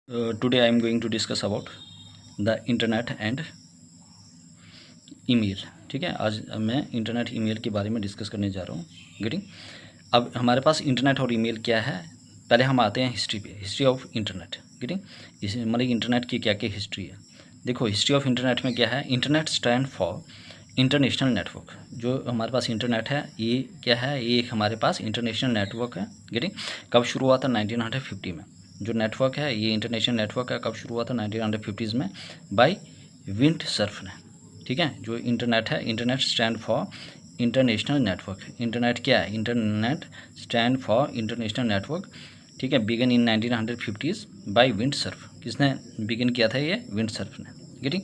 Today I am going to discuss about the internet and email. ठीक है, आज मैं इंटरनेट ईमेल के बारे में डिस्कस करने जा रहा हूँ। गेटिंग। अब हमारे पास इंटरनेट और ईमेल क्या है, पहले हम आते हैं हिस्ट्री पे, हिस्ट्री ऑफ इंटरनेट। गेटिंग, इस मतलब इंटरनेट की क्या क्या हिस्ट्री है। देखो, हिस्ट्री ऑफ इंटरनेट में क्या है, internet stand for international network. जो हमारे पास इंटरनेट है ये क्या है, ये एक हमारे पास इंटरनेशनल नेटवर्क है। गेटिंग, कब शुरू हुआ था, 1950 में। जो नेटवर्क है ये इंटरनेशनल नेटवर्क है, कब शुरू हुआ था, 1950s में, बाय विंडसर्फ ने। ठीक है, जो इंटरनेट है, internet stand for international network. Internet क्या है, internet stand for international network. ठीक है, began in 1950s by Vint Cerf. किसने बिगिन किया था, ये विंडसर्फ ने। गेटिंग,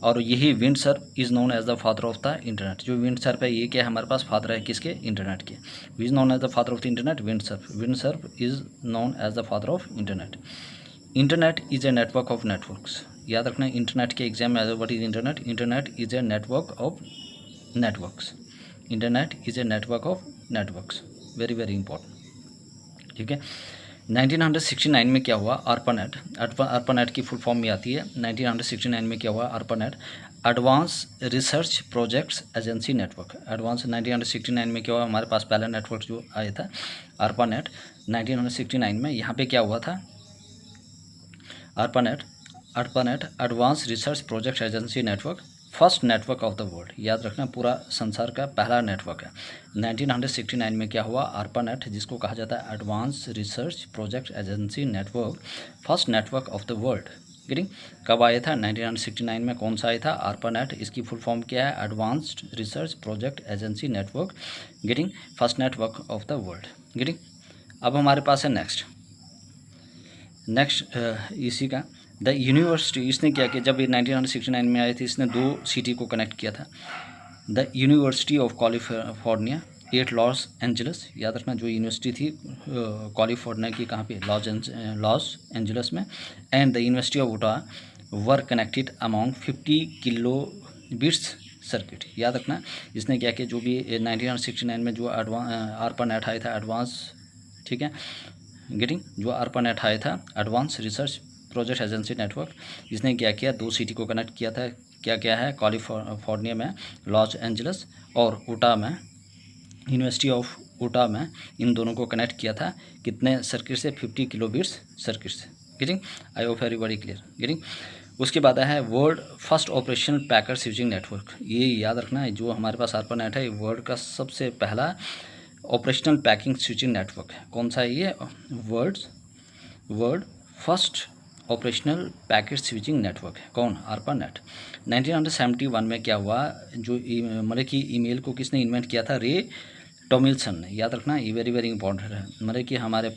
और यही Vint Cerf is known as the father of the internet. जो विंडसर्फ है ये क्या हमारे पास फादर है किसके, इंटरनेट के। Is known as the father of the internet, Vint Cerf. Vint Cerf is known as the father of internet. Internet is a network of networks. याद रखना, इंटरनेट के एग्जाम में what is internet, internet is a network of networks. Internet is a network of networks, very very important. ठीक है, 1969 में क्या हुआ, ARPANET। ARPANET की फुल फॉर्म में आती है। 1969 में क्या हुआ, ARPANET, advance research projects agency network. Advance 1969 में क्या हुआ, हमारे पास पहला नेटवर्क जो आया था ARPANET 1969 में। यहाँ पे क्या हुआ था, ARPANET advance research project agency network, first network of the world. याद रखना, पूरा संसार का पहला नेटवर्क है। 1969 में क्या हुआ, ARPANET, जिसको कहा जाता है advance research project agency network, first network of the world. Getting, कब आया था, 1969 में। कौन सा आया था, ARPANET। इसकी फुल फॉर्म क्या है, advanced research project agency network. Getting, first network of the world. Getting, अब हमारे पास है नेक्स्ट इसी का द यूनिवर्सिटी। इसने क्या किया, जब ये 1969 में आए थे, इसने दो सिटी को कनेक्ट किया था। The university of California at Los Angeles. याद रखना, जो यूनिवर्सिटी थी कैलिफोर्निया की, कहाँ पे, लॉस एंजल्स में। And the university of Utah were connected amount 50 kilobits circuit. याद रखना, इसने क्या किया, जो भी 1969 में जो ARPANET आया था एडवांस, ठीक है, गेटिंग, जो ARPANET आया था advance research project agency network, इसने क्या किया, दो सिटी को कनेक्ट किया था। क्या क्या है, कैलिफोर्निया में लॉस एंजल्स और उटा में, यूनिवर्सिटी ऑफ उटा में, इन दोनों को कनेक्ट किया था। कितने सर्किट से, 50 किलोबिट्स सर्किट से। Getting, I hope everybody clear. Getting, उसके बाद है world first operational packet switching network. ये याद रखना है, जो हमारे पास ARPANET है, वर्ल्ड का सबसे पहला ऑपरेशनल पैकिंग स्विचिंग नेटवर्क है। कौन सा है ये, world first operational packet switching network है। कौन, ARPANET। 1971 में क्या हुआ, जो मतलब कि ईमेल को किसने इन्वेंट किया था, रे टॉमिल्सन ने। याद रखना, ये वेरी वेरी इंपॉर्टेंट है। मतलब कि हमारे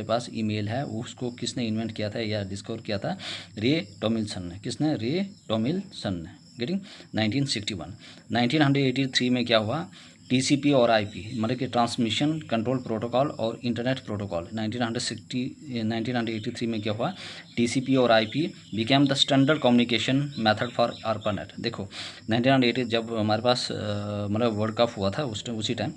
पास ईमेल है, उसको किसने इन्वेंट किया था या डिस्कवर किया था, रे टॉमिल्सन ने। किसने, रे टॉमिल्सन ने। गेटिंग, 1961। 1983 में क्या हुआ, TCP और IP, मतलब कि ट्रांसमिशन कंट्रोल प्रोटोकॉल और इंटरनेट प्रोटोकॉल। 1983 में क्या हुआ, TCP और IP became the standard communication method for ARPANET। देखो, 1980 जब हमारे पास मतलब वर्ल्ड कप हुआ था, उसी टाइम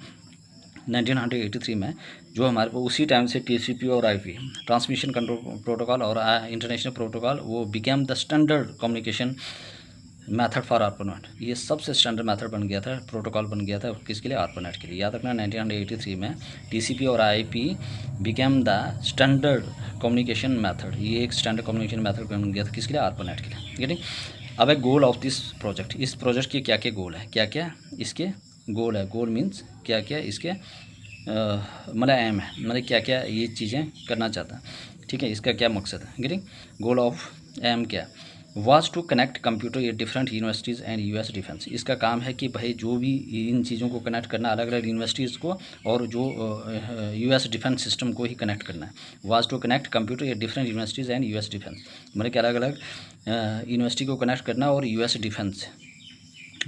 1983 में, जो हमारे पास उसी टाइम से TCP और IP ट्रांसमिशन कंट्रोल प्रोटोकॉल और इंटरनेशनल प्रोटोकॉल, वो became the standard communication method for ARPANET। ये सबसे स्टैंडर्ड मेथड बन गया था, प्रोटोकॉल बन गया था, किसके लिए, ARPANET के लिए। याद रखना, 1983 में TCP और IP became the standard communication method. ये एक स्टैंडर्ड कम्युनिकेशन मेथड बन गया था, किसके लिए, ARPANET के लिए। गेटिंग, अब है गोल ऑफ दिस प्रोजेक्ट। इस प्रोजेक्ट के क्या क्या गोल है, क्या क्या इसके गोल है। गोल मीन्स क्या क्या इसके मतलब एम है, मतलब क्या क्या ये चीज़ें करना चाहता है। ठीक है, इसका क्या मकसद है। गेटिंग, गोल ऑफ एम क्या, वाज टू कनेक्ट कंप्यूटर ये different universities and US defence. इसका काम है कि भाई जो भी इन चीज़ों को कनेक्ट करना, अलग अलग यूनिवर्सिटीज़ को और जो US डिफेंस सिस्टम को ही कनेक्ट करना है। वाज टू कनेक्ट कंप्यूटर ये different universities and US defence, मतलब कि अलग अलग यूनिवर्सिटी को कनेक्ट करना और US डिफेंस।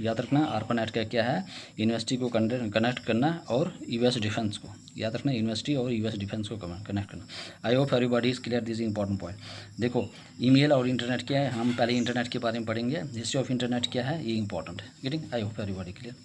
याद रखना, ARPANET का क्या है, यूनिवर्सिटी को कनेक्ट करना और US डिफेंस को। याद रखना, यूनिवर्सिटी और US डिफेंस को कनेक्ट करना। I hope everybody is clear, this important point. देखो, ईमेल और इंटरनेट क्या है, हम पहले इंटरनेट के बारे में पढ़ेंगे। हिस्ट्री ऑफ इंटरनेट क्या है, ये इंपॉर्टेंट है। Getting, I hope everybody clear.